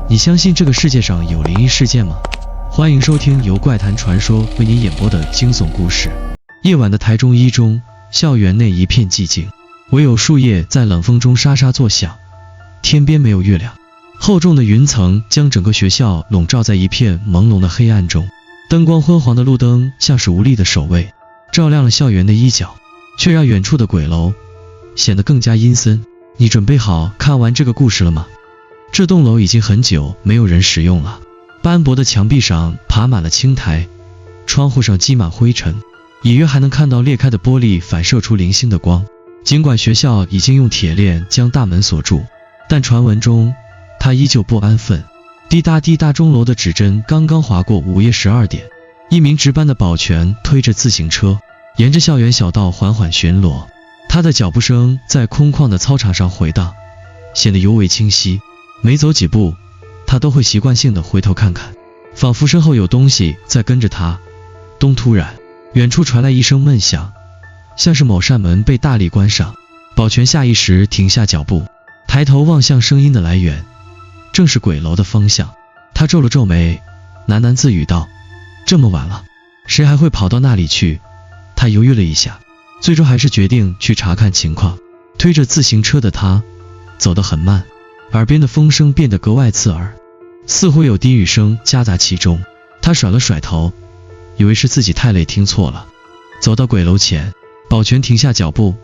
你相信这个世界上有灵异事件吗？欢迎收听由怪谈传说为您演播的惊悚故事。夜晚的台中一中，校园内一片寂静，唯有树叶在冷风中沙沙作响。天边没有月亮，厚重的云层将整个学校笼罩在一片朦胧的黑暗中。灯光昏黄的路灯像是无力的守卫，照亮了校园的一角，却让远处的鬼楼显得更加阴森。你准备好看完这个故事了吗？这栋楼已经很久没有人使用了，斑驳的墙壁上爬满了青苔，窗户上积满灰尘，隐约还能看到裂开的玻璃反射出零星的光。尽管学校已经用铁链将大门锁住，但传闻中它依旧不安分。滴答滴答，钟楼的指针刚刚划过午夜12点，一名值班的保全推着自行车沿着校园小道缓缓巡逻，他的脚步声在空旷的操场上回荡，显得尤为清晰。每走几步，他都会习惯性的回头看看，仿佛身后有东西在跟着他。突然，远处传来一声闷响，像是某扇门被大力关上。保全下意识停下脚步，抬头望向声音的来源，正是鬼楼的方向。他皱了皱眉，喃喃自语道：这么晚了，谁还会跑到那里去？他犹豫了一下，最终还是决定去查看情况。推着自行车的他走得很慢，耳边的风声变得格外刺耳，似乎有低语声夹杂其中。他甩了甩头，以为是自己太累听错了。走到鬼楼前，保全停下脚步，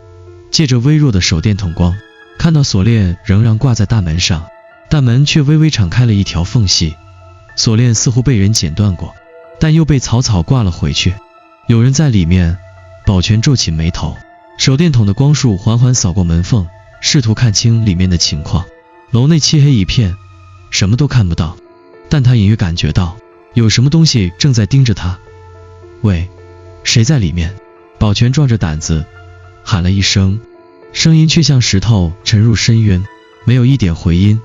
借着微弱的手电筒光，看到锁链仍然挂在大门上，大门却微微敞开了一条缝隙，锁链似乎被人剪断过，但又被草草挂了回去。有人在里面。保全皱起眉头，手电筒的光束缓缓扫过门缝，试图看清里面的情况。楼内漆黑一片，什么都看不到，但他隐约感觉到有什么东西正在盯着他。喂，谁在里面？保全壮着胆子喊了一声，声音却像石头沉入深渊，没有一点回音。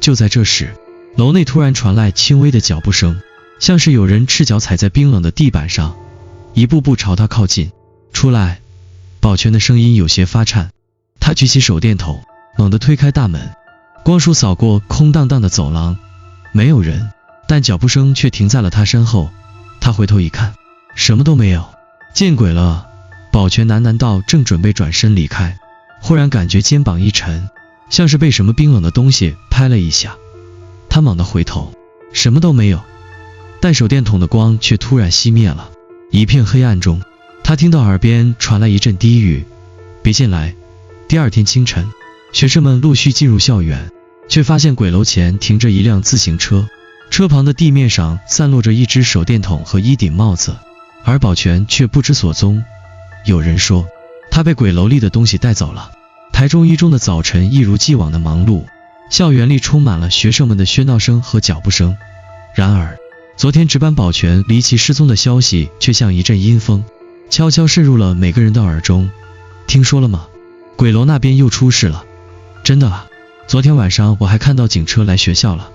就在这时，楼内突然传来轻微的脚步声，像是有人赤脚踩在冰冷的地板上，一步步朝他靠近。出来！保全的声音有些发颤，他举起手电筒，猛地推开大门。光束扫过空荡荡的走廊，没有人，但脚步声却停在了他身后。他回头一看，什么都没有。见鬼了！保全喃喃道，正准备转身离开，忽然感觉肩膀一沉，像是被什么冰冷的东西拍了一下。他猛地回头，什么都没有，但手电筒的光却突然熄灭了。一片黑暗中，他听到耳边传来一阵低语：别进来。第二天清晨，学生们陆续进入校园，却发现鬼楼前停着一辆自行车，车旁的地面上散落着一只手电筒和一顶帽子，而保全却不知所踪。有人说，他被鬼楼里的东西带走了。台中一中的早晨一如既往的忙碌，校园里充满了学生们的喧闹声和脚步声。然而，昨天值班保全离奇失踪的消息却像一阵阴风，悄悄渗入了每个人的耳中。听说了吗？鬼楼那边又出事了。真的啊，昨天晚上我还看到警车来学校了。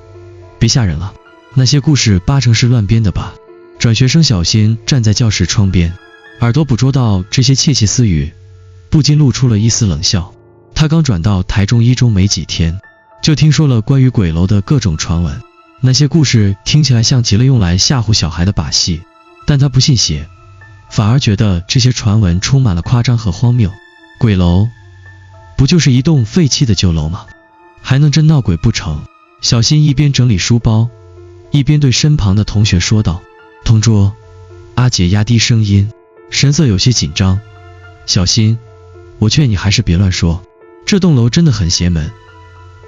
别吓人了，那些故事八成是乱编的吧。转学生小新站在教室窗边，耳朵捕捉到这些窃窃私语，不禁露出了一丝冷笑。他刚转到台中一中没几天，就听说了关于鬼楼的各种传闻。那些故事听起来像极了用来吓唬小孩的把戏，但他不信邪，反而觉得这些传闻充满了夸张和荒谬。鬼楼不就是一栋废弃的旧楼吗？还能真闹鬼不成？小新一边整理书包，一边对身旁的同学说道。同桌阿杰压低声音，神色有些紧张。小新，我劝你还是别乱说，这栋楼真的很邪门。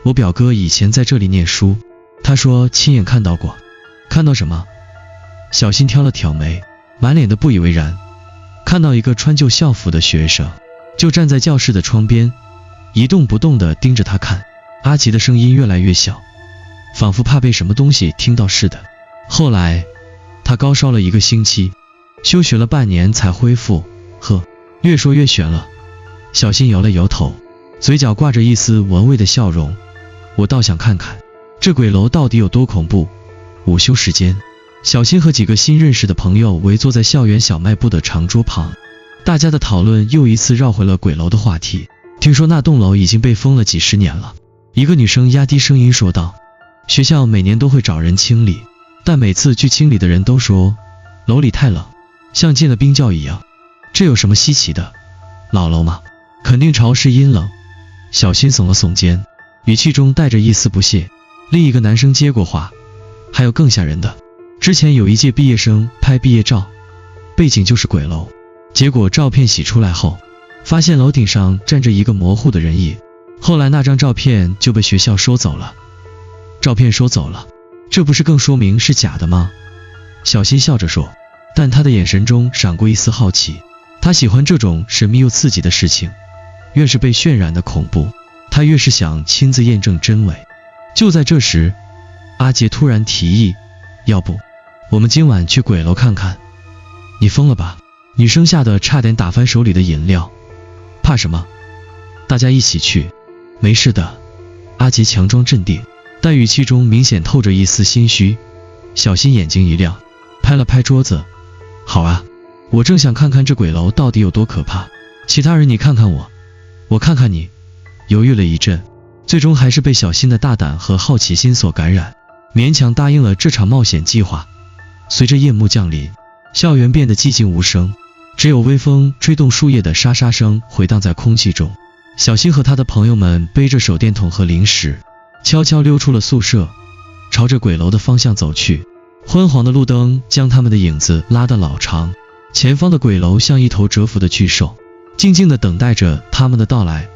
我表哥以前在这里念书，他说亲眼看到过。看到什么？小新挑了挑眉，满脸的不以为然。看到一个穿旧校服的学生，就站在教室的窗边，一动不动地盯着他看。阿奇的声音越来越小，仿佛怕被什么东西听到似的。后来他高烧了1个星期，休学了半年才恢复。呵，越说越悬了。小新摇了摇头，嘴角挂着一丝玩味的笑容。我倒想看看这鬼楼到底有多恐怖。午休时间，小新和几个新认识的朋友围坐在校园小卖部的长桌旁，大家的讨论又一次绕回了鬼楼的话题。听说那栋楼已经被封了几10年了。一个女生压低声音说道。学校每年都会找人清理，但每次去清理的人都说楼里太冷，像进了冰窖一样。这有什么稀奇的？老楼嘛，肯定潮湿阴冷。小新耸了耸肩，语气中带着一丝不屑。另一个男生接过话，还有更吓人的，之前有一届毕业生拍毕业照，背景就是鬼楼，结果照片洗出来后，发现楼顶上站着一个模糊的人影，后来那张照片就被学校收走了。照片收走了，这不是更说明是假的吗？小新笑着说，但他的眼神中闪过一丝好奇。他喜欢这种神秘又刺激的事情，越是被渲染的恐怖，他越是想亲自验证真伪。就在这时，阿杰突然提议，要不我们今晚去鬼楼看看？你疯了吧？女生吓得差点打翻手里的饮料。怕什么？大家一起去，没事的。阿杰强装镇定，但语气中明显透着一丝心虚。小新眼睛一亮，拍了拍桌子，好啊，我正想看看这鬼楼到底有多可怕。其他人你看看我，我看看你。犹豫了一阵，最终还是被小新的大胆和好奇心所感染，勉强答应了这场冒险计划。随着夜幕降临，校园变得寂静无声，只有微风吹动树叶的沙沙声回荡在空气中。小新和他的朋友们背着手电筒和零食，悄悄溜出了宿舍，朝着鬼楼的方向走去。昏黄的路灯将他们的影子拉得老长，前方的鬼楼像一头蛰伏的巨兽，静静地等待着他们的到来。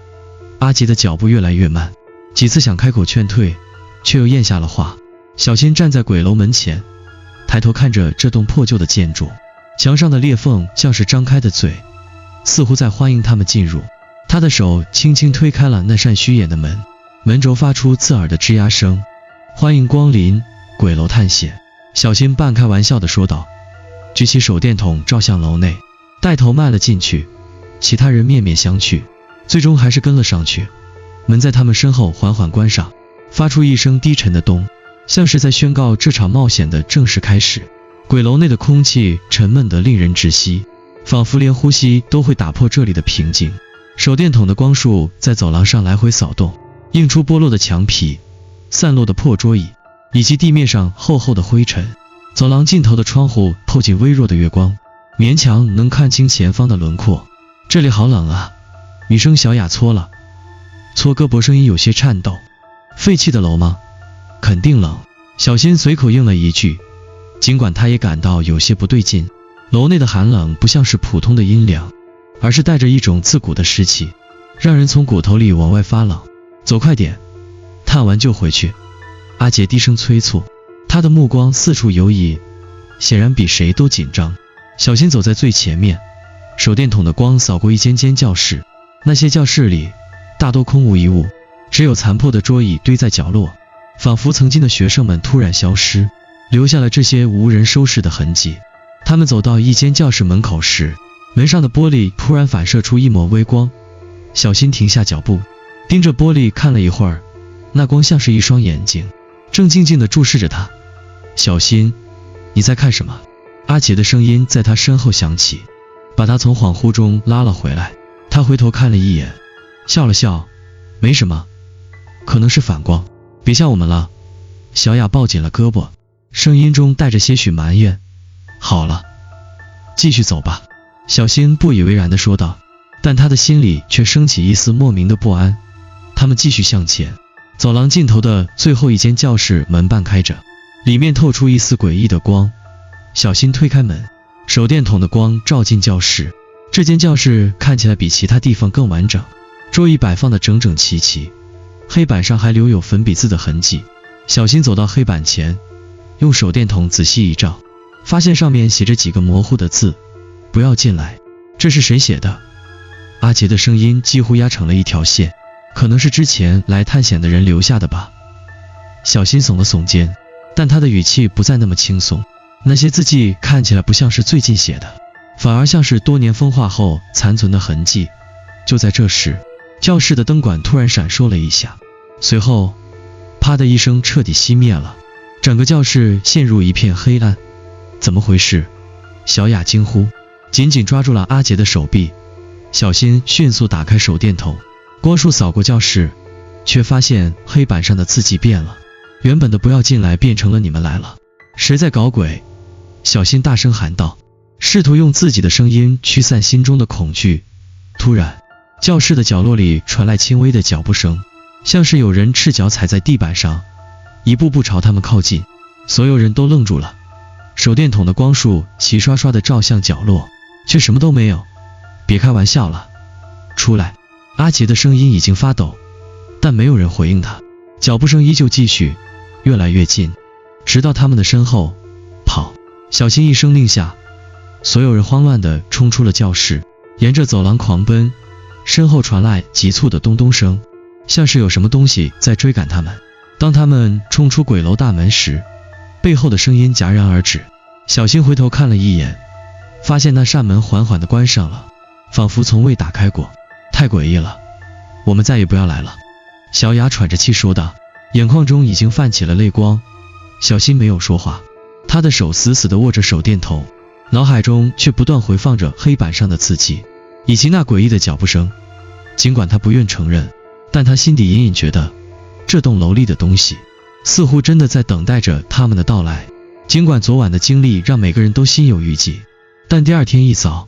阿杰的脚步越来越慢，几次想开口劝退，却又咽下了话。小新站在鬼楼门前，抬头看着这栋破旧的建筑，墙上的裂缝像是张开的嘴，似乎在欢迎他们进入。他的手轻轻推开了那扇虚掩的门，门轴发出刺耳的吱呀声。欢迎光临鬼楼探险，小新半开玩笑地说道，举起手电筒照向楼内，带头迈了进去。其他人面面相觑，最终还是跟了上去。门在他们身后缓缓关上，发出一声低沉的咚，像是在宣告这场冒险的正式开始。鬼楼内的空气沉闷得令人窒息，仿佛连呼吸都会打破这里的平静。手电筒的光束在走廊上来回扫动，映出剥落的墙皮、散落的破桌椅，以及地面上厚厚的灰尘。走廊尽头的窗户透进微弱的月光，勉强能看清前方的轮廓。这里好冷啊，女生小雅搓胳膊，声音有些颤抖。废弃的楼吗？肯定冷。小新随口应了一句，尽管他也感到有些不对劲。楼内的寒冷不像是普通的阴凉，而是带着一种自古的湿气，让人从骨头里往外发冷。走快点，探完就回去。阿杰低声催促，他的目光四处游移，显然比谁都紧张。小新走在最前面，手电筒的光扫过一间间教室，那些教室里大多空无一物，只有残破的桌椅堆在角落，仿佛曾经的学生们突然消失，留下了这些无人收拾的痕迹。他们走到一间教室门口时，门上的玻璃突然反射出一抹微光。小新停下脚步，盯着玻璃看了一会儿，那光像是一双眼睛，正静静地注视着他。小新，你在看什么？阿杰的声音在他身后响起，把他从恍惚中拉了回来。他回头看了一眼，笑了笑，没什么，可能是反光，别吓我们了。小雅抱紧了胳膊，声音中带着些许埋怨。好了，继续走吧。小新不以为然地说道，但他的心里却升起一丝莫名的不安。他们继续向前，走廊尽头的最后一间教室门半开着，里面透出一丝诡异的光。小新推开门，手电筒的光照进教室。这间教室看起来比其他地方更完整，桌椅摆放得整整齐齐，黑板上还留有粉笔字的痕迹。小新走到黑板前，用手电筒仔细一照，发现上面写着几个模糊的字，不要进来。这是谁写的？阿杰的声音几乎压成了一条线，可能是之前来探险的人留下的吧。小新耸了耸肩，但他的语气不再那么轻松。那些字迹看起来不像是最近写的，反而像是多年风化后残存的痕迹。就在这时，教室的灯管突然闪烁了一下，随后啪的一声彻底熄灭了，整个教室陷入一片黑暗。怎么回事？小雅惊呼，紧紧抓住了阿杰的手臂。小新迅速打开手电筒，光束扫过教室，却发现黑板上的字迹变了，原本的不要进来变成了你们来了，谁在搞鬼？小新大声喊道，试图用自己的声音驱散心中的恐惧。突然，教室的角落里传来轻微的脚步声，像是有人赤脚踩在地板上，一步步朝他们靠近。所有人都愣住了，手电筒的光束齐刷刷地照向角落，却什么都没有。别开玩笑了，出来！阿杰的声音已经发抖，但没有人回应他。脚步声依旧继续，越来越近，直到他们的身后。跑！小新一声令下，所有人慌乱地冲出了教室，沿着走廊狂奔。身后传来急促的咚咚声，像是有什么东西在追赶他们。当他们冲出鬼楼大门时，背后的声音戛然而止。小新回头看了一眼，发现那扇门缓缓地关上了，仿佛从未打开过。太诡异了，我们再也不要来了。小雅喘着气说道，眼眶中已经泛起了泪光。小新没有说话，他的手死死地握着手电筒，脑海中却不断回放着黑板上的字迹，以及那诡异的脚步声。尽管他不愿承认，但他心底隐隐觉得，这栋楼里的东西似乎真的在等待着他们的到来。尽管昨晚的经历让每个人都心有余悸，但第二天一早，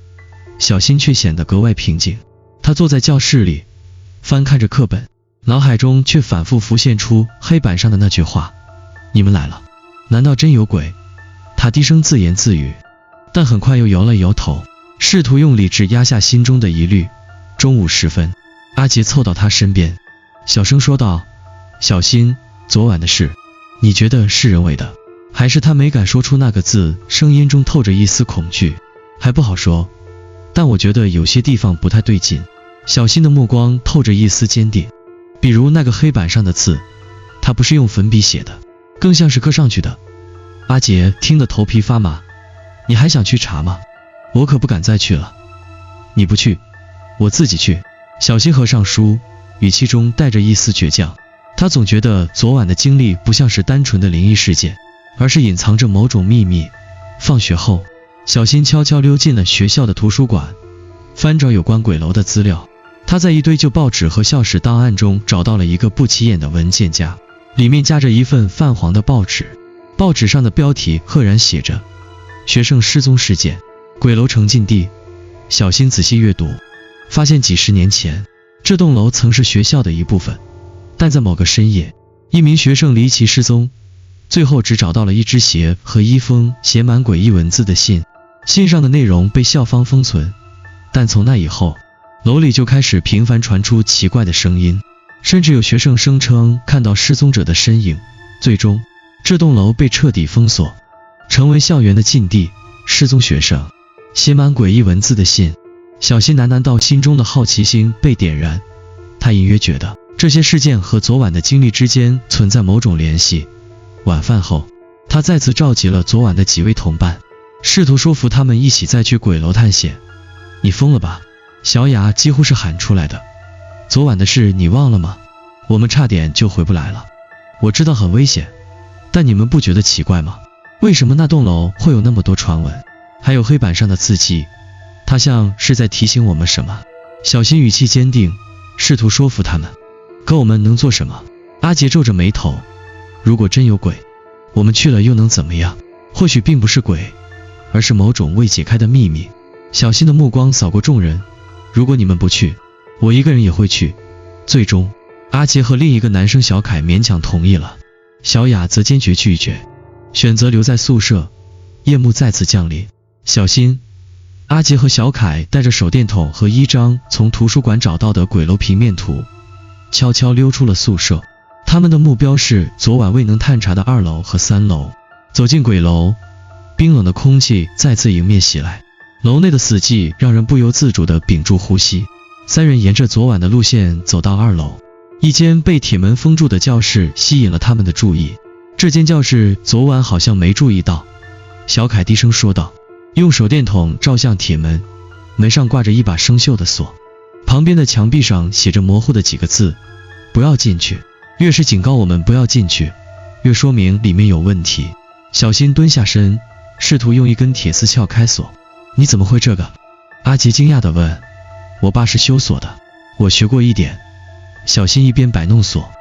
小新却显得格外平静。他坐在教室里，翻看着课本，脑海中却反复浮现出黑板上的那句话：你们来了，难道真有鬼？他低声自言自语，但很快又摇了摇头，试图用理智压下心中的疑虑。中午时分，阿杰凑到他身边，小声说道，小新，昨晚的事，你觉得是人为的，还是他没敢说出那个字，声音中透着一丝恐惧？还不好说，但我觉得有些地方不太对劲。小新的目光透着一丝坚定，比如那个黑板上的字，他不是用粉笔写的，更像是刻上去的。阿杰听得头皮发麻，你还想去查吗？我可不敢再去了。你不去，我自己去。小新合上书，语气中带着一丝倔强。他总觉得昨晚的经历不像是单纯的灵异事件，而是隐藏着某种秘密。放学后，小新悄悄溜进了学校的图书馆，翻找有关鬼楼的资料。他在一堆旧报纸和校史档案中找到了一个不起眼的文件夹，里面夹着一份泛黄的报纸，报纸上的标题赫然写着学生失踪事件，鬼楼沉浸地。小新仔细阅读，发现几十年前，这栋楼曾是学校的一部分，但在某个深夜，一名学生离奇失踪，最后只找到了一只鞋和一封写满诡异文字的信，信上的内容被校方封存。但从那以后，楼里就开始频繁传出奇怪的声音，甚至有学生声称看到失踪者的身影。最终，这栋楼被彻底封锁，成为校园的禁地。失踪学生，写满诡异文字的信，小新喃喃道，心中的好奇心被点燃。他隐约觉得这些事件和昨晚的经历之间存在某种联系。晚饭后，他再次召集了昨晚的几位同伴，试图说服他们一起再去鬼楼探险。你疯了吧？小雅几乎是喊出来的。昨晚的事你忘了吗？我们差点就回不来了。我知道很危险，但你们不觉得奇怪吗？为什么那栋楼会有那么多传闻，还有黑板上的字迹？它像是在提醒我们什么？小新语气坚定，试图说服他们。可我们能做什么？阿杰皱着眉头，如果真有鬼，我们去了又能怎么样？或许并不是鬼，而是某种未解开的秘密。小新的目光扫过众人，如果你们不去，我一个人也会去。最终，阿杰和另一个男生小凯勉强同意了，小雅则坚决拒绝，选择留在宿舍。夜幕再次降临，小新、阿杰和小凯带着手电筒和一张从图书馆找到的鬼楼平面图，悄悄溜出了宿舍。他们的目标是昨晚未能探查的2楼和3楼。走进鬼楼，冰冷的空气再次迎面袭来，楼内的死寂让人不由自主地屏住呼吸。三人沿着昨晚的路线走到2楼，一间被铁门封住的教室吸引了他们的注意。这间教室昨晚好像没注意到，小凯低声说道，用手电筒照向铁门，门上挂着一把生锈的锁，旁边的墙壁上写着模糊的几个字，不要进去。越是警告我们不要进去，越说明里面有问题。小新蹲下身，试图用一根铁丝撬开锁。你怎么会这个？阿杰惊讶地问。我爸是修锁的，我学过一点。小新一边摆弄锁，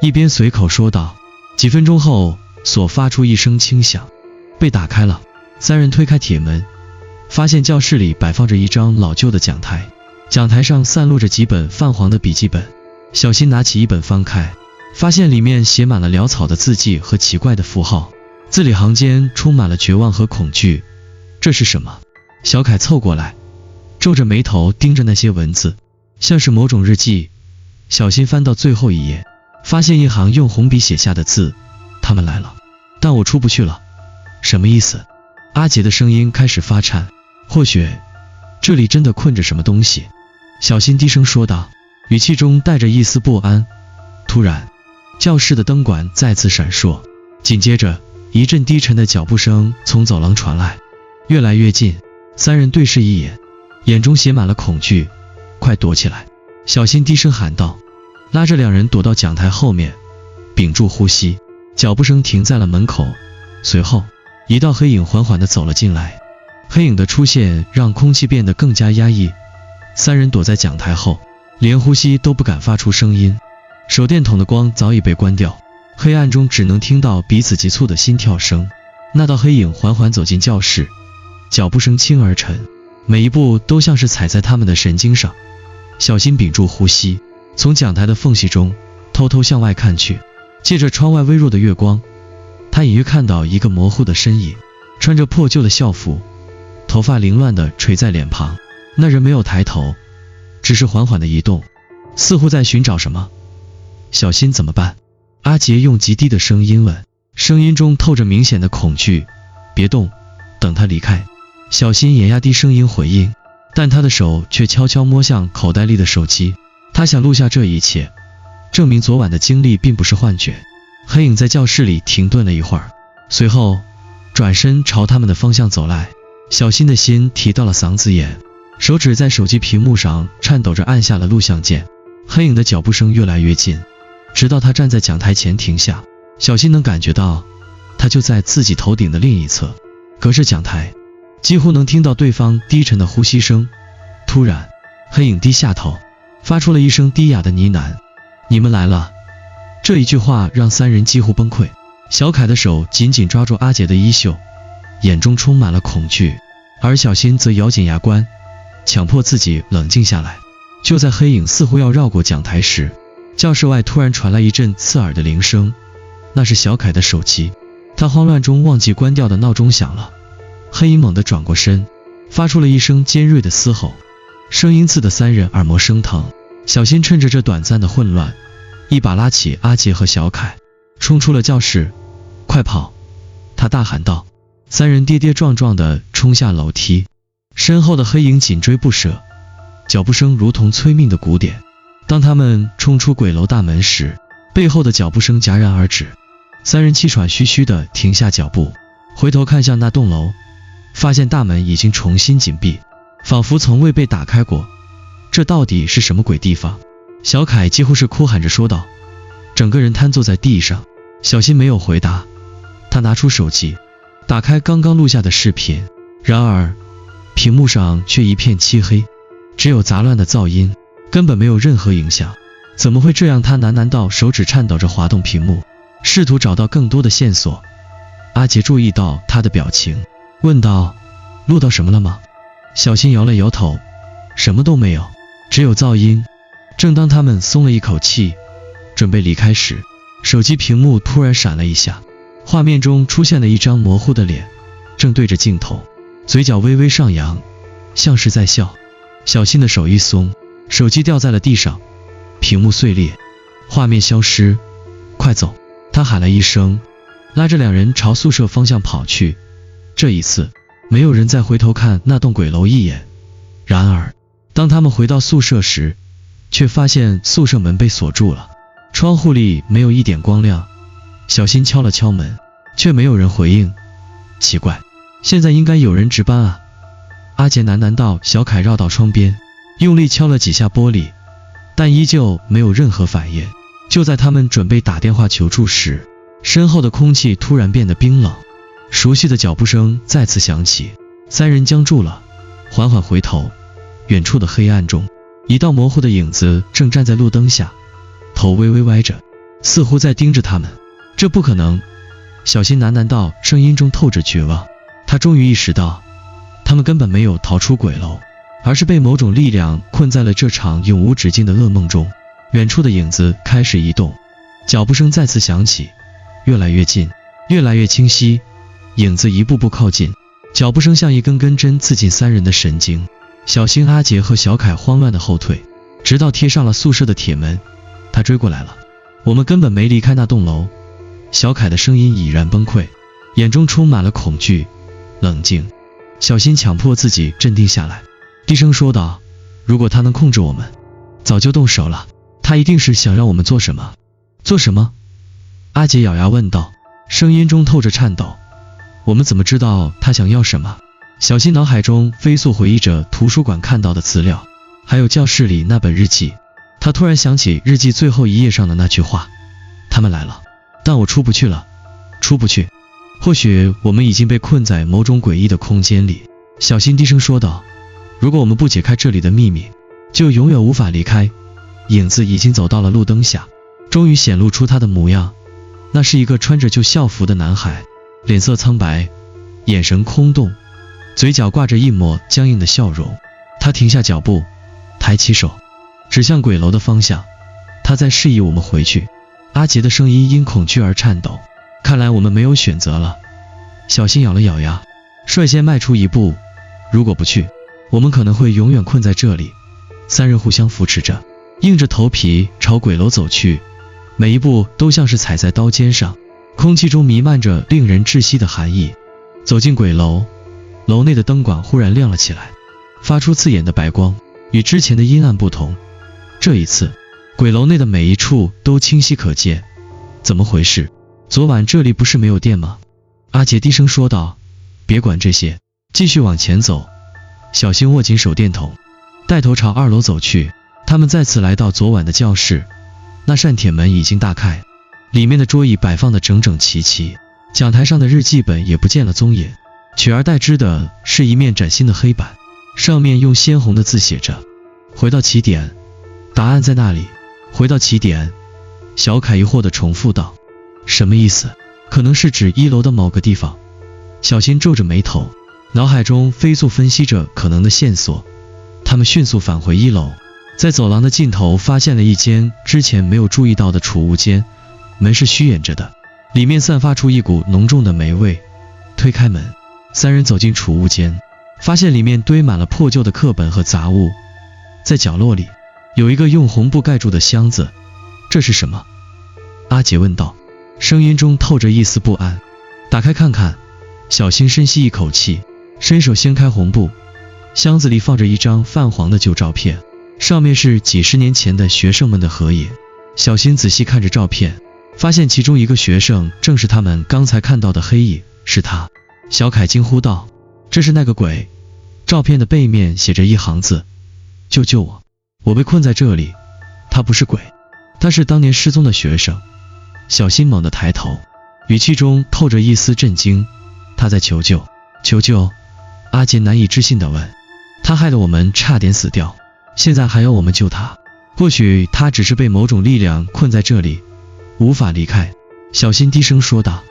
一边随口说道。几分钟后，锁发出一声轻响，被打开了。三人推开铁门，发现教室里摆放着一张老旧的讲台，讲台上散落着几本泛黄的笔记本。小新拿起一本翻开，发现里面写满了潦草的字迹和奇怪的符号，字里行间充满了绝望和恐惧。这是什么？小凯凑过来，皱着眉头盯着那些文字，像是某种日记。小新翻到最后一页，发现一行用红笔写下的字：他们来了，但我出不去了。什么意思？阿杰的声音开始发颤。或许这里真的困着什么东西。小新低声说道，语气中带着一丝不安。突然，教室的灯管再次闪烁，紧接着一阵低沉的脚步声从走廊传来，越来越近。三人对视一眼，眼中写满了恐惧。快躲起来！小新低声喊道，拉着两人躲到讲台后面，屏住呼吸。脚步声停在了门口，随后一道黑影缓缓地走了进来。黑影的出现让空气变得更加压抑，三人躲在讲台后，连呼吸都不敢发出声音。手电筒的光早已被关掉，黑暗中只能听到彼此急促的心跳声。那道黑影缓缓走进教室，脚步声轻而沉，每一步都像是踩在他们的神经上。小新屏住呼吸，从讲台的缝隙中偷偷向外看去，借着窗外微弱的月光，他隐约看到一个模糊的身影，穿着破旧的校服，头发凌乱地垂在脸庞。那人没有抬头，只是缓缓地移动，似乎在寻找什么。小新怎么办？阿杰用极低的声音问，声音中透着明显的恐惧。别动，等他离开。小新也压低声音回应，但他的手却悄悄摸向口袋里的手机。他想录下这一切，证明昨晚的经历并不是幻觉。黑影在教室里停顿了一会儿，随后转身朝他们的方向走来。小新的心提到了嗓子眼，手指在手机屏幕上颤抖着按下了录像键。黑影的脚步声越来越近，直到他站在讲台前停下。小新能感觉到他就在自己头顶的另一侧，隔着讲台几乎能听到对方低沉的呼吸声。突然，黑影低下头，发出了一声低哑的呢喃：你们来了。这一句话让三人几乎崩溃。小凯的手紧紧抓住阿杰的衣袖，眼中充满了恐惧，而小新则咬紧牙关，强迫自己冷静下来。就在黑影似乎要绕过讲台时，教室外突然传来一阵刺耳的铃声，那是小凯的手机。他慌乱中忘记关掉的闹钟响了。黑影猛地转过身，发出了一声尖锐的嘶吼，声音刺得三人耳膜生疼。小新趁着这短暂的混乱，一把拉起阿杰和小凯，冲出了教室。快跑！他大喊道。三人跌跌撞撞地冲下楼梯，身后的黑影紧追不舍，脚步声如同催命的鼓点。当他们冲出鬼楼大门时，背后的脚步声戛然而止。三人气喘吁吁地停下脚步，回头看向那栋楼，发现大门已经重新紧闭，仿佛从未被打开过。这到底是什么鬼地方？小凯几乎是哭喊着说道，整个人瘫坐在地上。小新没有回答，他拿出手机，打开刚刚录下的视频，然而屏幕上却一片漆黑，只有杂乱的噪音，根本没有任何影响。怎么会这样？他喃喃道，手指颤抖着滑动屏幕，试图找到更多的线索。阿杰注意到他的表情，问道，录到什么了吗？小新摇了摇头，什么都没有，只有噪音。正当他们松了一口气，准备离开时，手机屏幕突然闪了一下，画面中出现了一张模糊的脸，正对着镜头，嘴角微微上扬，像是在笑。小新的手一松，手机掉在了地上，屏幕碎裂，画面消失。快走！他喊了一声，拉着两人朝宿舍方向跑去。这一次，没有人再回头看那栋鬼楼一眼。然而，当他们回到宿舍时，却发现宿舍门被锁住了，窗户里没有一点光亮。小新敲了敲门，却没有人回应。奇怪，现在应该有人值班啊。阿杰喃喃道。小凯绕到窗边，用力敲了几下玻璃，但依旧没有任何反应。就在他们准备打电话求助时，身后的空气突然变得冰冷，熟悉的脚步声再次响起。三人僵住了，缓缓回头，远处的黑暗中，一道模糊的影子正站在路灯下，头微微歪着，似乎在盯着他们。这不可能，小新喃喃道，声音中透着绝望。他终于意识到，他们根本没有逃出鬼楼，而是被某种力量困在了这场永无止境的噩梦中。远处的影子开始移动，脚步声再次响起，越来越近，越来越清晰，影子一步步靠近，脚步声像一根根针刺进三人的神经。小新、阿杰和小凯慌乱的后退，直到贴上了宿舍的铁门。他追过来了，我们根本没离开那栋楼。小凯的声音已然崩溃，眼中充满了恐惧。冷静，小新强迫自己镇定下来，低声说道，如果他能控制我们，早就动手了。他一定是想让我们做什么。做什么？阿杰咬牙问道，声音中透着颤抖。我们怎么知道他想要什么？小新脑海中飞速回忆着图书馆看到的资料，还有教室里那本日记。他突然想起日记最后一页上的那句话，他们来了，但我出不去了，出不去。或许我们已经被困在某种诡异的空间里。小新低声说道，如果我们不解开这里的秘密，就永远无法离开。影子已经走到了路灯下，终于显露出他的模样。那是一个穿着旧校服的男孩，脸色苍白，眼神空洞，嘴角挂着一抹僵硬的笑容。他停下脚步，抬起手指向鬼楼的方向，他在示意我们回去。阿杰的声音因恐惧而颤抖，看来我们没有选择了。小新咬了咬牙，率先迈出一步，如果不去，我们可能会永远困在这里。三人互相扶持着，硬着头皮朝鬼楼走去，每一步都像是踩在刀尖上，空气中弥漫着令人窒息的寒意。走进鬼楼，楼内的灯管忽然亮了起来，发出刺眼的白光，与之前的阴暗不同。这一次，鬼楼内的每一处都清晰可见。怎么回事？昨晚这里不是没有电吗？阿杰低声说道，别管这些，继续往前走。小新握紧手电筒，带头朝2楼走去。他们再次来到昨晚的教室，那扇铁门已经大开，里面的桌椅摆放得整整齐齐，讲台上的日记本也不见了踪影，取而代之的是一面崭新的黑板，上面用鲜红的字写着，回到起点，答案在那里。回到起点，小凯疑惑地重复道，什么意思？可能是指1楼的某个地方。小新皱着眉头，脑海中飞速分析着可能的线索。他们迅速返回1楼，在走廊的尽头发现了一间之前没有注意到的储物间，门是虚掩着的，里面散发出一股浓重的霉味。推开门，三人走进储物间，发现里面堆满了破旧的课本和杂物，在角落里有一个用红布盖住的箱子。这是什么？阿杰问道，声音中透着一丝不安。打开看看。小新深吸一口气，伸手掀开红布，箱子里放着一张泛黄的旧照片，上面是几十年前的学生们的合影。小新仔细看着照片，发现其中一个学生正是他们刚才看到的黑影，是他。小凯惊呼道，这是那个鬼。照片的背面写着一行字，救救我，我被困在这里。他不是鬼，他是当年失踪的学生。小新猛地抬头，语气中透着一丝震惊，他在求救。求救？阿杰难以置信地问。他害得我们差点死掉，现在还要我们救他？或许他只是被某种力量困在这里，无法离开。小新低声说道，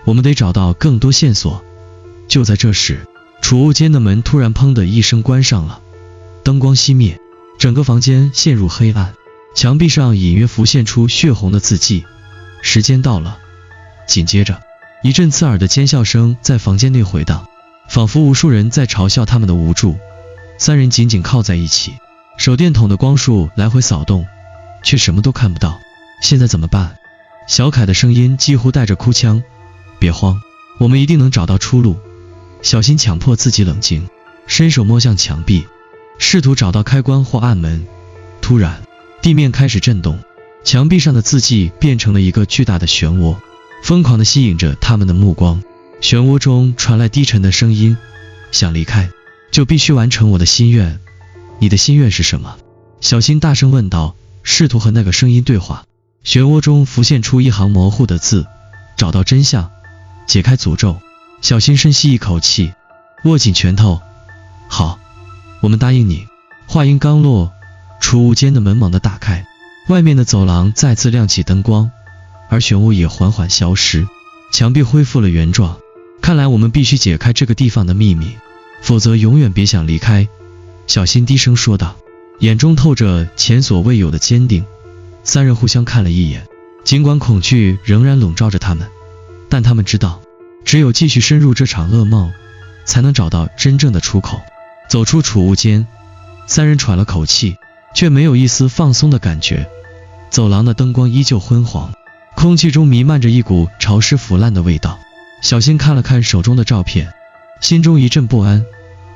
我们得找到更多线索。就在这时，储物间的门突然砰的一声关上了，灯光熄灭，整个房间陷入黑暗，墙壁上隐约浮现出血红的字迹，时间到了。紧接着，一阵刺耳的尖笑声在房间内回荡，仿佛无数人在嘲笑他们的无助。三人紧紧靠在一起，手电筒的光束来回扫动，却什么都看不到。现在怎么办？小凯的声音几乎带着哭腔。别慌，我们一定能找到出路。小新强迫自己冷静，伸手摸向墙壁，试图找到开关或按门。突然，地面开始震动，墙壁上的字迹变成了一个巨大的漩涡，疯狂地吸引着他们的目光。漩涡中传来低沉的声音，想离开就必须完成我的心愿。你的心愿是什么？小新大声问道，试图和那个声音对话。漩涡中浮现出一行模糊的字，找到真相，解开诅咒。小新深吸一口气，握紧拳头。好，我们答应你。话音刚落，储物间的门猛地打开，外面的走廊再次亮起灯光，而漩涡也缓缓消失，墙壁恢复了原状。看来我们必须解开这个地方的秘密，否则永远别想离开。小新低声说道，眼中透着前所未有的坚定。三人互相看了一眼，尽管恐惧仍然笼罩着他们，但他们知道，只有继续深入这场噩梦，才能找到真正的出口。走出储物间，三人喘了口气，却没有一丝放松的感觉。走廊的灯光依旧昏黄，空气中弥漫着一股潮湿腐烂的味道。小新看了看手中的照片，心中一阵不安。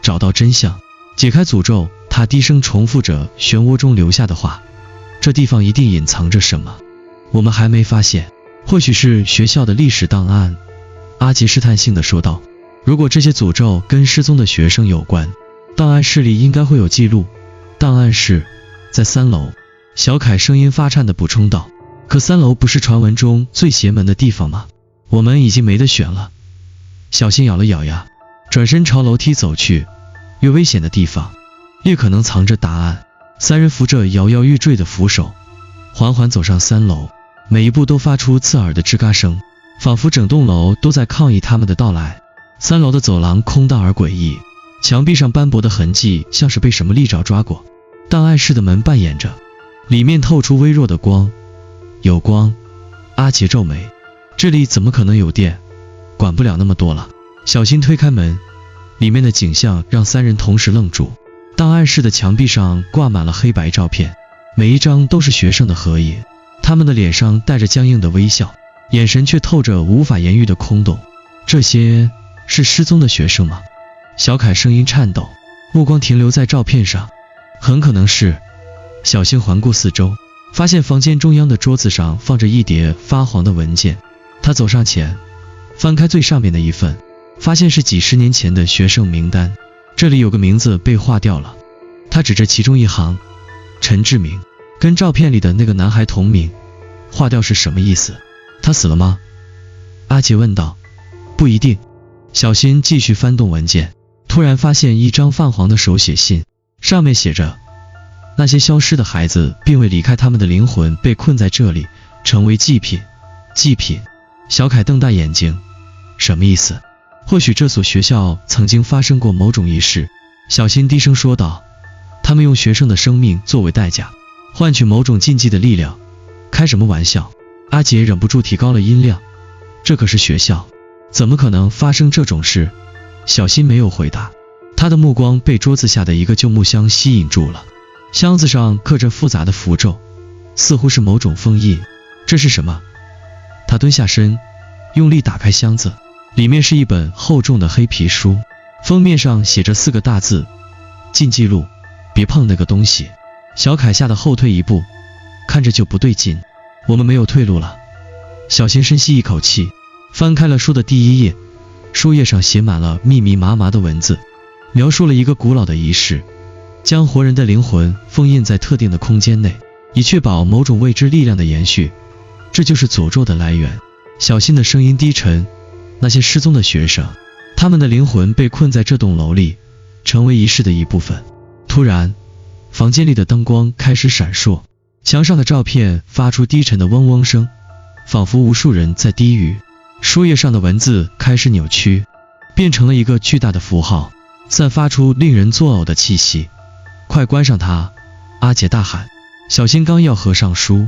找到真相，解开诅咒，他低声重复着漩涡中留下的话，这地方一定隐藏着什么，我们还没发现，或许是学校的历史档案。阿杰试探性地说道，如果这些诅咒跟失踪的学生有关，档案室里应该会有记录。档案室在3楼，小凯声音发颤地补充道，可3楼不是传闻中最邪门的地方吗？我们已经没得选了。小新咬了咬牙，转身朝楼梯走去。越危险的地方，越可能藏着答案。三人扶着摇摇欲坠的扶手，缓缓走上3楼，每一步都发出刺耳的吱嘎声，仿佛整栋楼都在抗议他们的到来。3楼的走廊空荡而诡异，墙壁上斑驳的痕迹像是被什么利爪抓过。档案室的门半掩着，里面透出微弱的光。有光？阿杰皱眉，这里怎么可能有电？管不了那么多了。小新推开门，里面的景象让三人同时愣住。档案室的墙壁上挂满了黑白照片，每一张都是学生的合影，他们的脸上带着僵硬的微笑，眼神却透着无法言喻的空洞。这些是失踪的学生吗？小凯声音颤抖，目光停留在照片上。很可能是。小新环顾四周，发现房间中央的桌子上放着一叠发黄的文件。他走上前，翻开最上面的一份，发现是几十年前的学生名单，这里有个名字被划掉了。他指着其中一行，陈志明，跟照片里的那个男孩同名，划掉是什么意思？他死了吗？阿杰问道。不一定。小新继续翻动文件，突然发现一张泛黄的手写信，上面写着，那些消失的孩子并未离开，他们的灵魂被困在这里，成为祭品。祭品？小凯瞪大眼睛，什么意思？或许这所学校曾经发生过某种仪式。小新低声说道，他们用学生的生命作为代价，换取某种禁忌的力量。开什么玩笑？阿杰忍不住提高了音量，这可是学校，怎么可能发生这种事？小新没有回答，他的目光被桌子下的一个旧木箱吸引住了。箱子上刻着复杂的符咒，似乎是某种封印。这是什么？他蹲下身，用力打开箱子，里面是一本厚重的黑皮书，封面上写着4个大字，禁忌录，别碰那个东西。小凯吓得后退一步，看着就不对劲。我们没有退路了。小新深吸一口气，翻开了书的第1页，书页上写满了密密麻麻的文字，描述了一个古老的仪式，将活人的灵魂封印在特定的空间内，以确保某种未知力量的延续。这就是诅咒的来源。小新的声音低沉，那些失踪的学生，他们的灵魂被困在这栋楼里，成为仪式的一部分。突然，房间里的灯光开始闪烁，墙上的照片发出低沉的嗡嗡声，仿佛无数人在低语。书页上的文字开始扭曲，变成了一个巨大的符号，散发出令人作呕的气息。快关上它！阿杰大喊。小新刚要合上书，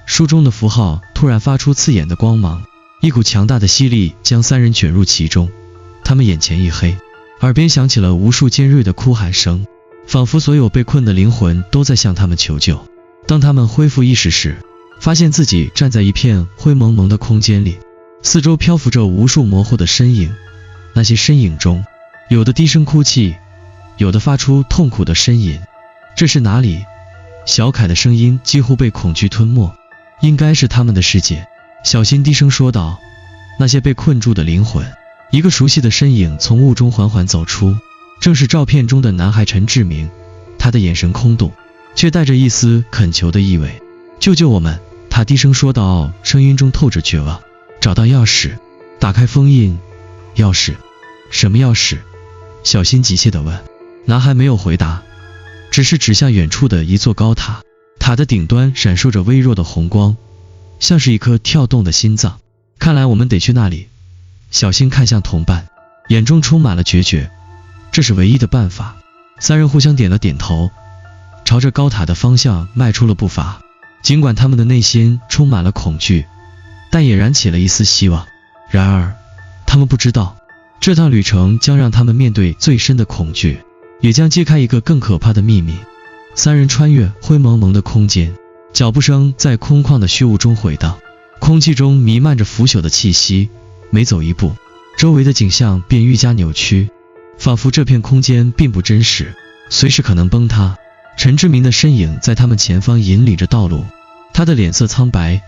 书中的符号突然发出刺眼的光芒，一股强大的吸力将三人卷入其中。他们眼前一黑，耳边响起了无数尖锐的哭喊声，仿佛所有被困的灵魂都在向他们求救。当他们恢复意识时，发现自己站在一片灰蒙蒙的空间里，四周漂浮着无数模糊的身影。那些身影中，有的低声哭泣，有的发出痛苦的呻吟。这是哪里？小凯的声音几乎被恐惧吞没。应该是他们的世界。小新低声说道。那些被困住的灵魂，一个熟悉的身影从雾中缓缓走出，正是照片中的男孩陈志明。他的眼神空洞，却带着一丝恳求的意味。救救我们！他低声说道，声音中透着绝望。找到钥匙，打开封印。钥匙？什么钥匙？小新急切地问。男孩没有回答，只是指向远处的一座高塔，塔的顶端闪烁着微弱的红光，像是一颗跳动的心脏。看来我们得去那里。小新看向同伴，眼中充满了决绝。这是唯一的办法。三人互相点了点头，朝着高塔的方向迈出了步伐。尽管他们的内心充满了恐惧，但也燃起了一丝希望。然而，他们不知道，这趟旅程将让他们面对最深的恐惧，也将揭开一个更可怕的秘密。三人穿越灰蒙蒙的空间，脚步声在空旷的虚无中回荡，空气中弥漫着腐朽的气息。每走一步，周围的景象便愈加扭曲，仿佛这片空间并不真实，随时可能崩塌。陈志明的身影在他们前方引领着道路，他的脸色苍白，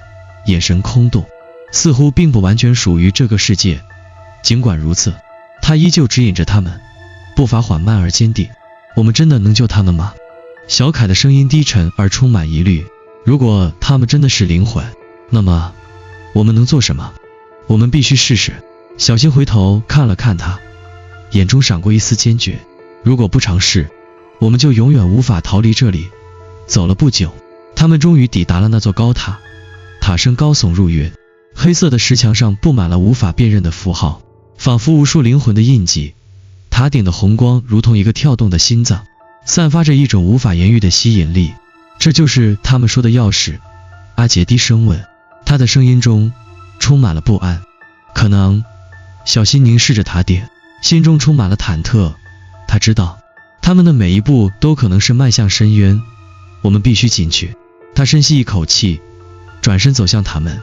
眼神空洞，似乎并不完全属于这个世界。尽管如此，他依旧指引着他们，步伐缓慢而坚定。我们真的能救他们吗？小凯的声音低沉而充满疑虑。如果他们真的是灵魂，那么我们能做什么？我们必须试试。小新回头看了看他，眼中闪过一丝坚决。如果不尝试，我们就永远无法逃离这里。走了不久，他们终于抵达了那座高塔。塔身高耸入云，黑色的石墙上布满了无法辨认的符号，仿佛无数灵魂的印记。塔顶的红光如同一个跳动的心脏，散发着一种无法言喻的吸引力。这就是他们说的钥匙？阿杰低声问，他的声音中充满了不安。可能。小新凝视着塔顶，心中充满了忐忑。他知道，他们的每一步都可能是迈向深渊。我们必须进去。他深吸一口气，转身走向塔门。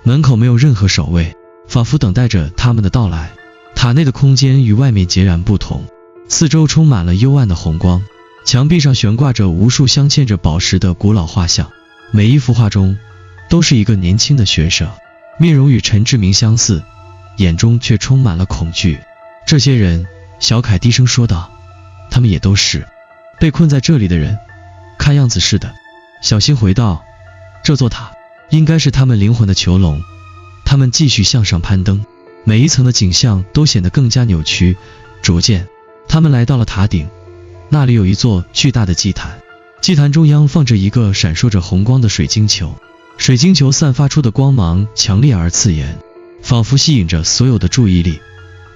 门口没有任何守卫，仿佛等待着他们的到来。塔内的空间与外面截然不同，四周充满了幽暗的红光，墙壁上悬挂着无数镶嵌着宝石的古老画像，每一幅画中都是一个年轻的学生，面容与陈志明相似，眼中却充满了恐惧。这些人，小凯低声说道，他们也都是被困在这里的人。看样子是的。小新回道，这座塔应该是他们灵魂的囚笼。他们继续向上攀登，每一层的景象都显得更加扭曲。逐渐，他们来到了塔顶，那里有一座巨大的祭坛，祭坛中央放着一个闪烁着红光的水晶球，水晶球散发出的光芒强烈而刺眼，仿佛吸引着所有的注意力。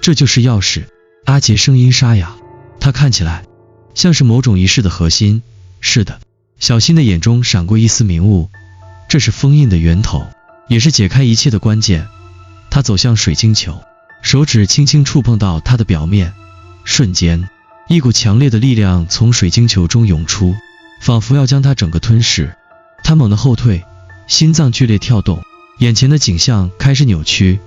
这就是钥匙。阿杰声音沙哑，他看起来像是某种仪式的核心。是的。小新的眼中闪过一丝明悟，这是封印的源头，也是解开一切的关键。他走向水晶球，手指轻轻触碰到它的表面，瞬间，一股强烈的力量从水晶球中涌出，仿佛要将它整个吞噬。他猛地后退，心脏剧烈跳动，眼前的景象开始扭曲。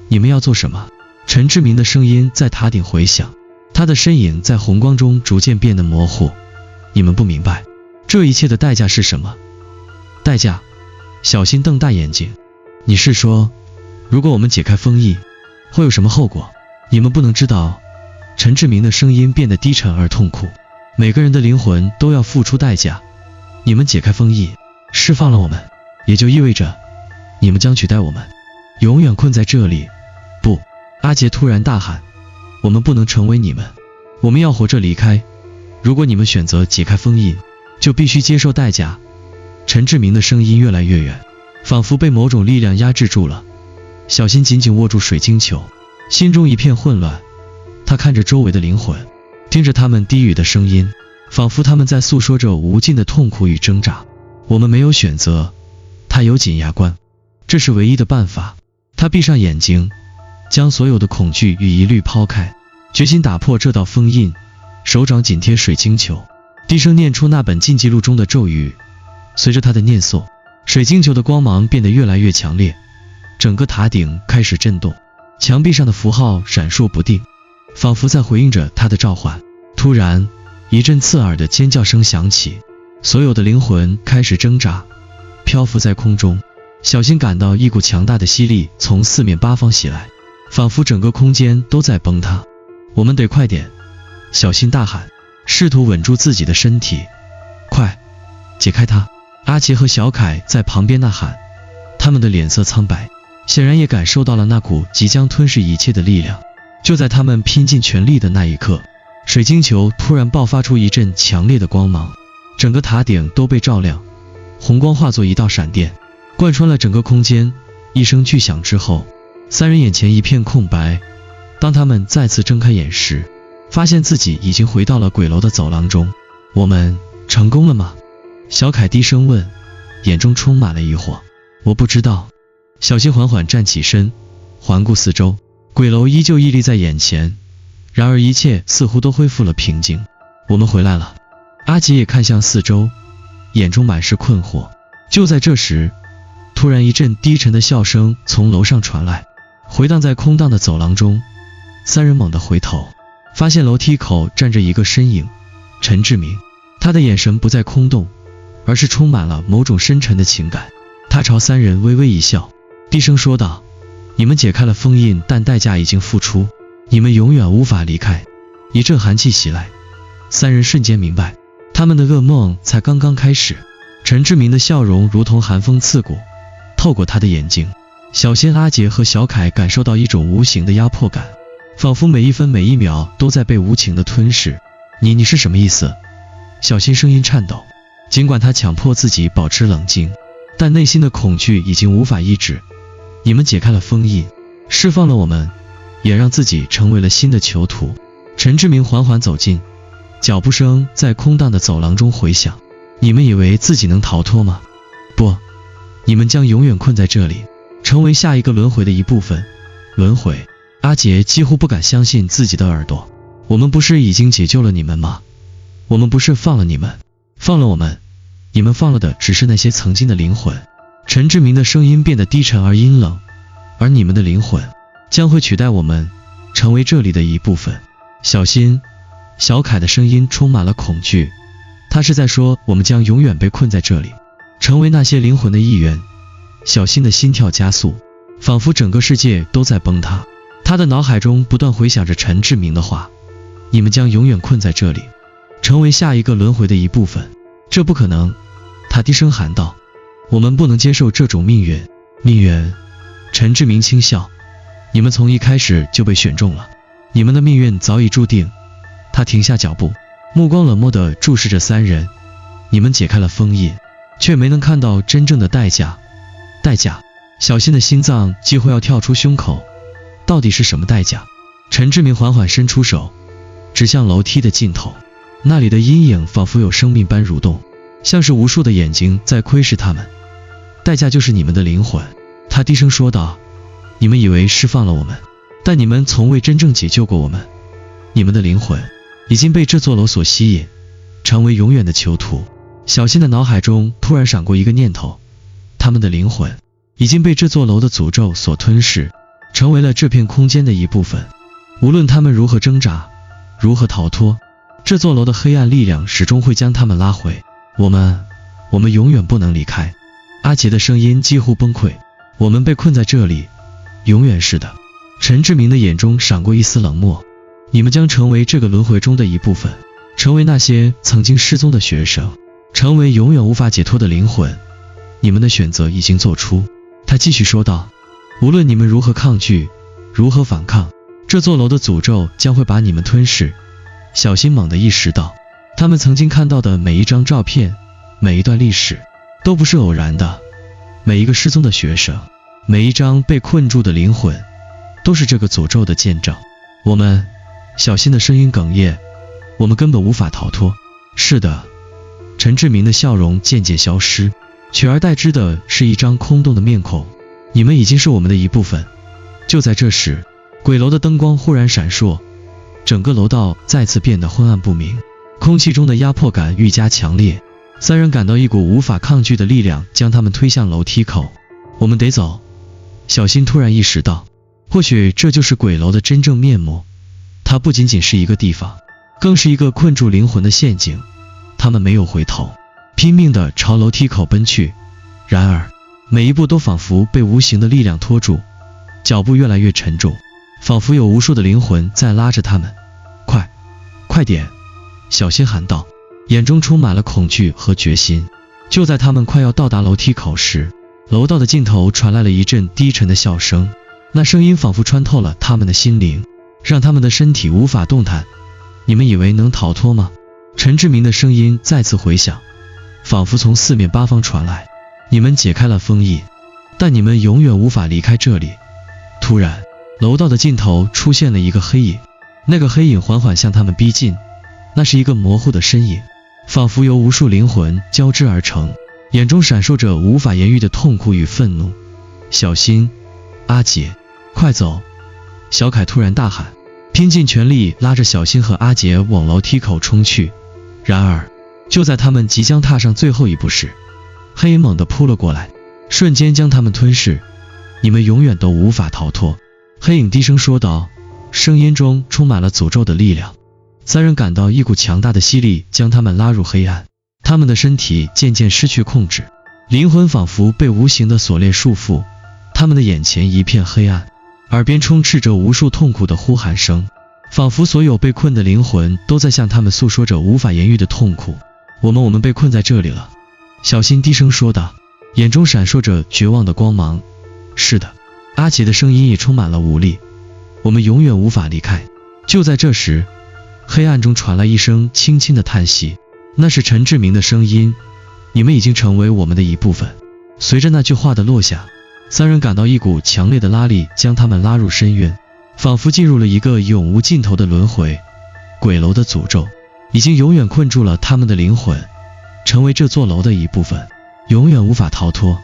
你们要做什么？陈志明的声音在塔顶回响，他的身影在红光中逐渐变得模糊。你们不明白，这一切的代价是什么？代价？小新瞪大眼睛，你是说，如果我们解开封印，会有什么后果？你们不能知道。陈志明的声音变得低沉而痛苦，每个人的灵魂都要付出代价。你们解开封印，释放了我们，也就意味着你们将取代我们，永远困在这里。不！阿杰突然大喊，我们不能成为你们，我们要活着离开。如果你们选择解开封印，就必须接受代价。陈志明的声音越来越远，仿佛被某种力量压制住了。小新紧紧握住水晶球，心中一片混乱。他看着周围的灵魂，听着他们低语的声音，仿佛他们在诉说着无尽的痛苦与挣扎。我们没有选择。他咬紧牙关，这是唯一的办法。他闭上眼睛，将所有的恐惧与疑虑抛开，决心打破这道封印。手掌紧贴水晶球，低声念出那本禁忌录中的咒语。随着他的念诵，水晶球的光芒变得越来越强烈，整个塔顶开始震动，墙壁上的符号闪烁不定，仿佛在回应着他的召唤。突然，一阵刺耳的尖叫声响起，所有的灵魂开始挣扎，漂浮在空中。小新感到一股强大的吸力从四面八方袭来，仿佛整个空间都在崩塌。我们得快点！小新大喊，试图稳住自己的身体。快，解开它！阿杰和小凯在旁边呐喊，他们的脸色苍白，显然也感受到了那股即将吞噬一切的力量。就在他们拼尽全力的那一刻，水晶球突然爆发出一阵强烈的光芒，整个塔顶都被照亮，红光化作一道闪电，贯穿了整个空间。一声巨响之后，三人眼前一片空白。当他们再次睁开眼时，发现自己已经回到了鬼楼的走廊中。我们成功了吗？小凯低声问，眼中充满了疑惑。我不知道。小新缓缓站起身，环顾四周，鬼楼依旧屹立在眼前，然而一切似乎都恢复了平静。我们回来了。阿杰也看向四周，眼中满是困惑。就在这时，突然一阵低沉的笑声从楼上传来，回荡在空荡的走廊中。三人猛地回头，发现楼梯口站着一个身影，陈志明。他的眼神不再空洞，而是充满了某种深沉的情感。他朝三人微微一笑，低声说道：你们解开了封印，但代价已经付出，你们永远无法离开。一阵寒气袭来，三人瞬间明白，他们的噩梦才刚刚开始。陈志明的笑容如同寒风刺骨，透过他的眼睛，小仙、阿杰和小凯感受到一种无形的压迫感，仿佛每一分每一秒都在被无情的吞噬。你是什么意思？小新声音颤抖，尽管他强迫自己保持冷静，但内心的恐惧已经无法抑制。你们解开了封印，释放了我们，也让自己成为了新的囚徒。陈志明缓缓走近，脚步声在空荡的走廊中回响。你们以为自己能逃脱吗？不，你们将永远困在这里，成为下一个轮回的一部分。轮回？阿杰几乎不敢相信自己的耳朵。我们不是已经解救了你们吗？我们不是放了你们，放了我们，你们放了的只是那些曾经的灵魂。陈志明的声音变得低沉而阴冷，而你们的灵魂将会取代我们，成为这里的一部分。小心！小凯的声音充满了恐惧，他是在说我们将永远被困在这里，成为那些灵魂的一员。小新的心跳加速，仿佛整个世界都在崩塌。他的脑海中不断回响着陈志明的话：你们将永远困在这里，成为下一个轮回的一部分。这不可能！他低声喊道：我们不能接受这种命运。命运？陈志明轻笑：你们从一开始就被选中了，你们的命运早已注定。他停下脚步，目光冷漠地注视着三人。你们解开了封印，却没能看到真正的代价。代价？小新的心脏几乎要跳出胸口。到底是什么代价？陈志明缓缓伸出手，指向楼梯的尽头，那里的阴影仿佛有生命般蠕动，像是无数的眼睛在窥视他们。代价就是你们的灵魂。他低声说道：你们以为释放了我们，但你们从未真正解救过我们。你们的灵魂已经被这座楼所吸引，成为永远的囚徒。小新的脑海中突然闪过一个念头，他们的灵魂已经被这座楼的诅咒所吞噬，成为了这片空间的一部分。无论他们如何挣扎，如何逃脱，这座楼的黑暗力量始终会将他们拉回。我们永远不能离开。阿杰的声音几乎崩溃：我们被困在这里，永远是的。陈志明的眼中闪过一丝冷漠：你们将成为这个轮回中的一部分，成为那些曾经失踪的学生，成为永远无法解脱的灵魂。你们的选择已经做出。他继续说道：无论你们如何抗拒，如何反抗，这座楼的诅咒将会把你们吞噬。小新猛地意识到，他们曾经看到的每一张照片，每一段历史都不是偶然的，每一个失踪的学生，每一张被困住的灵魂，都是这个诅咒的见证。我们，小新的声音哽咽，我们根本无法逃脱。是的。陈志明的笑容渐渐消失，取而代之的是一张空洞的面孔。你们已经是我们的一部分。就在这时，鬼楼的灯光忽然闪烁，整个楼道再次变得昏暗不明，空气中的压迫感愈加强烈。三人感到一股无法抗拒的力量将他们推向楼梯口。我们得走。小新突然意识到，或许这就是鬼楼的真正面目。它不仅仅是一个地方，更是一个困住灵魂的陷阱。他们没有回头，拼命地朝楼梯口奔去，然而每一步都仿佛被无形的力量拖住，脚步越来越沉重，仿佛有无数的灵魂在拉着他们。快点！小新喊道，眼中充满了恐惧和决心。就在他们快要到达楼梯口时，楼道的尽头传来了一阵低沉的笑声，那声音仿佛穿透了他们的心灵，让他们的身体无法动弹。你们以为能逃脱吗？陈志明的声音再次回响，仿佛从四面八方传来。你们解开了封印，但你们永远无法离开这里。突然，楼道的尽头出现了一个黑影，那个黑影缓缓向他们逼近，那是一个模糊的身影，仿佛由无数灵魂交织而成，眼中闪烁着无法言喻的痛苦与愤怒。小心，阿杰，快走！小凯突然大喊，拼尽全力拉着小新和阿杰往楼梯口冲去。然而，就在他们即将踏上最后一步时，黑影猛地扑了过来，瞬间将他们吞噬。你们永远都无法逃脱。黑影低声说道，声音中充满了诅咒的力量。三人感到一股强大的吸力将他们拉入黑暗，他们的身体渐渐失去控制，灵魂仿佛被无形的锁链束缚，他们的眼前一片黑暗，耳边充斥着无数痛苦的呼喊声，仿佛所有被困的灵魂都在向他们诉说着无法言喻的痛苦。我们被困在这里了，小新低声说道，眼中闪烁着绝望的光芒。是的，阿杰的声音也充满了无力，我们永远无法离开。就在这时，黑暗中传来一声轻轻的叹息，那是陈志明的声音，你们已经成为我们的一部分。随着那句话的落下，三人感到一股强烈的拉力将他们拉入深渊，仿佛进入了一个永无尽头的轮回。鬼楼的诅咒已经永远困住了他们的灵魂，成为这座楼的一部分，永远无法逃脱。